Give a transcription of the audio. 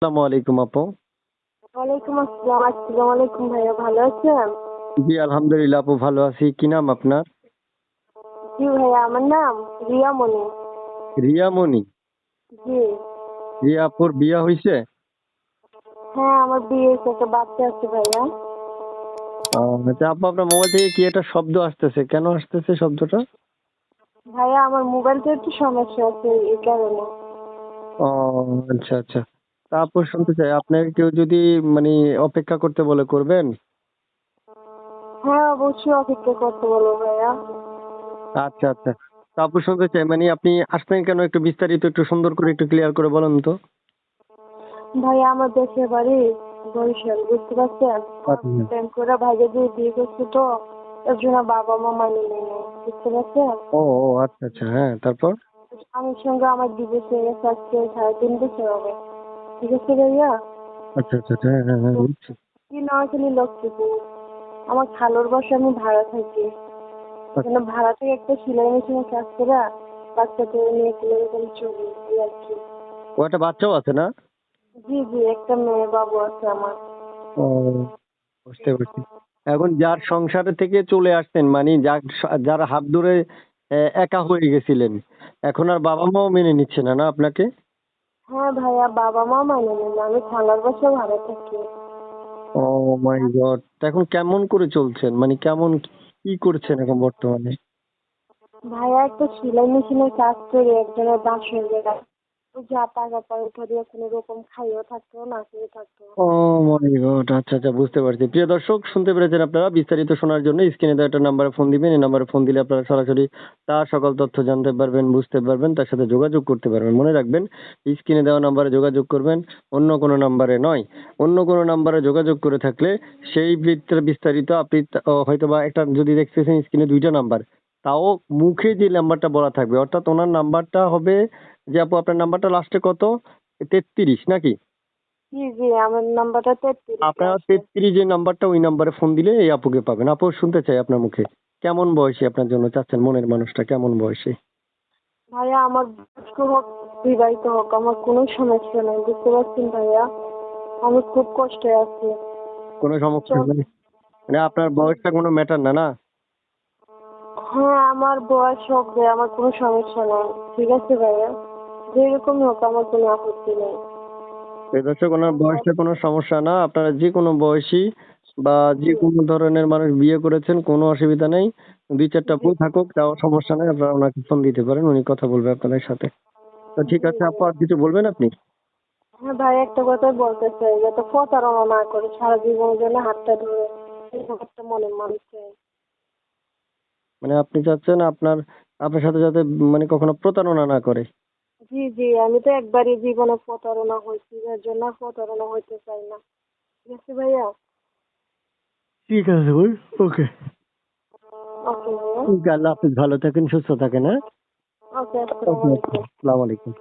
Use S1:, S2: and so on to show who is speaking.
S1: আসসালামু আলাইকুম আপু।
S2: ওয়ালাইকুম আসসালাম। আসসালামু আলাইকুম ভাইয়া, ভালো আছেন?
S1: জি আলহামদুলিল্লাহ আপু ভালো আছি। কি নাম আপনার?
S2: জি ভাইয়া, আমার নাম রিয়া মনি।
S1: রিয়া মনি।
S2: জি।
S1: রিয়া আপুর বিয়া হইছে?
S2: হ্যাঁ, আমার বিয়ে হয়েছে, একটা বাচ্চা আছে ভাইয়া।
S1: আচ্ছা আপু আপনার মোবাইল থেকে কি একটা শব্দ আসতেছে? কেন আসতেছে শব্দটা?
S2: ভাইয়া, আমার মোবাইলটা একটু সমস্যা আছে এই কারণে।
S1: ও আচ্ছা আচ্ছা। তা আপু শুনতে চাই আপনার কেউ যদি মানে অপেক্ষা করতে বলে করবেন?
S2: হ্যাঁ, অবশ্যই অপেক্ষা করতে বলবো ভাইয়া।
S1: আচ্ছা আচ্ছা। তা আপু শুনতে চাই মানে আপনি আসবেন কেন একটু বিস্তারিত একটু সুন্দর করে একটু ক্লিয়ার করে বলেন তো।
S2: ভাইয়া, আমার দেশের বাড়ি বরিশাল, বুঝতে পারছেন?
S1: আচ্ছা।
S2: প্রেম করে ভাইয়া দিয়ে বিয়ে করছে তো, এর জন্য বাবা মা মানে নেই, বুঝতে পারছেন?
S1: ও ও আচ্ছা আচ্ছা হ্যাঁ তারপর?
S2: স্বামীর সঙ্গে আমার ডিভোর্স হয়ে গেছে আজকে 3.5 বছর হবে। ঠিক আছে ভাইয়া?
S1: আচ্ছা আচ্ছা আচ্ছা, হ্যাঁ হ্যাঁ হ্যাঁ
S2: তো
S1: বুঝছি।
S2: কি নোয়াখালী লক্ষ্মীপুর। আমার খালুর বাসায় আমি ভাড়া থাকি।
S1: আচ্ছা।
S2: এখানে ভাড়া থেকে একটা সেলাই মেশিনে কাজ করে বাচ্চাকে নিয়ে এরকম চলি এই আর কি।
S1: ও একটা বাচ্চাও আছে না?
S2: জি জি, একটা মেয়ে বাবু আছে আমার।
S1: ও বুঝতে পারছি। এখন যার সংসারে থেকে চলে আসছেন মানে যার হাত ধরে একা হয়ে গেছিলেন, এখন আর বাবা মাও মেনে নিচ্ছে না না আপনাকে?
S2: হ্যাঁ ভাইয়া, বাবা মা মানে নেন, আমি খালার বাসায় ভাড়া থাকি।
S1: ও মাই গড! এখন কেমন করে চলছেন? মানে কেমন কি করছেন এখন বর্তমানে?
S2: ভাইয়া, একটা সেলাই মেশিনের কাজ করে একজনের বাসর বেড়া, ওই যা টাকা পায় ওটা দিয়ে কোনো রকম খাইয়েও থাকতো না খেয়ে থাকতো।
S1: ও মাই গড! আচ্ছা, আচ্ছা বুঝতে পারছি। প্রিয় দর্শক শুনতে পেরেছেন আপনারা। বিস্তারিত শোনার জন্য স্ক্রিনে দেওয়া একটা নাম্বারে ফোন দিবেন। এই নাম্বারে ফোন দিলে আপনারা সরাসরি তার সকল তথ্য জানতে পারবেন, বুঝতে পারবেন, তার সাথে যোগাযোগ করতে পারবেন। মনে রাখবেন স্ক্রিনে দেওয়া নাম্বারে যোগাযোগ করবেন, অন্য কোনো নাম্বারে নয়। অন্য কোনো নাম্বারে যোগাযোগ করে থাকলে সেই বিস্তারিত আপনি হয়তোবা একটা যদি দেখতেছেন স্ক্রিনে ২ টা নাম্বার, তাও মুখে যে নাম্বারটা বলা থাকবে অর্থাৎ ওনার নাম্বারটা হবে যে আপু আপনার নাম্বারটা লাস্টে কত? ৩৩ নাকি?
S2: জি জি, আমার নাম্বারটা 33
S1: আপনার
S2: লাস্টে।
S1: ৩৩ যে নাম্বারটা ওই নাম্বারে ফোন দিলে এই আপুকে পাবেন। আপু শুনতে চাই আপনার মুখে। কেমন বয়সী আপনার জন্য চাচ্ছেন মনের মানুষটা কেমন বয়সী?
S2: ভাইয়া, আমার বয়স্ক হোক বিবাহিত হোক আমার কোনো সমস্যা নেই, বুঝতে পারছেন ভাইয়া? আমি খুব কষ্টে আছি।
S1: কোনো সমস্যা
S2: তো
S1: নেই। মানে আপনার বয়সটা কোনো ম্যাটার না, না?
S2: হ্যাঁ, আমার বয়স হোক যে আমার কোনো সমস্যা নেই, ঠিক আছে ভাইয়া? যেরকমই হোক আমার কোনো আপত্তি নেই।
S1: এই দর্শক ওনার বয়সটা কোনো সমস্যা না। আপনারা যেকোনো বয়সী বা
S2: জি
S1: যেকোনো ধরনের মানুষ বিয়ে করেছেন কোনো অসুবিধা নেই। ২-৪ টা
S2: জি
S1: বউ থাকুক তাও সমস্যা নাই। আপনারা ওনাকে ফোন দিতে পারেন। উনি কথা বলবে আপনাদের সাথে। তো ঠিক
S2: জি
S1: আছে আপু
S2: ভাইয়া।
S1: আর কিছু বলবেন আপনি?
S2: হ্যাঁ ভাই, একটা কথাই বলতে চাই, যাতে প্রতারণা না করে সারা জীবনের জন্য হাতটা ধরে এরকম একটা মনের মানুষ চাই।
S1: মানে আপনি চাচ্ছেন আপনার সাথে যাতে মানে কখনো প্রতারণা না করে।
S2: জি জি, আমি তো একবারই জীবনে প্রতারণা হয়েছি, যার জন্য আর প্রতারণা হইতে চাই না। ঠিক আছে ভাইয়া?
S1: ঠিক আছে ভাই। ওকে।
S2: ওকে ভাইয়া।
S1: ঠিক আছে, আল্লাহ হাফেজ। ভালো থাকেন, সুস্থ থাকেন, হ্যাঁ?
S2: ওকে,
S1: ওকে,
S2: আসসালামু
S1: ওকে।
S2: আলাইকুম।
S1: আসসালামু আলাইকুম।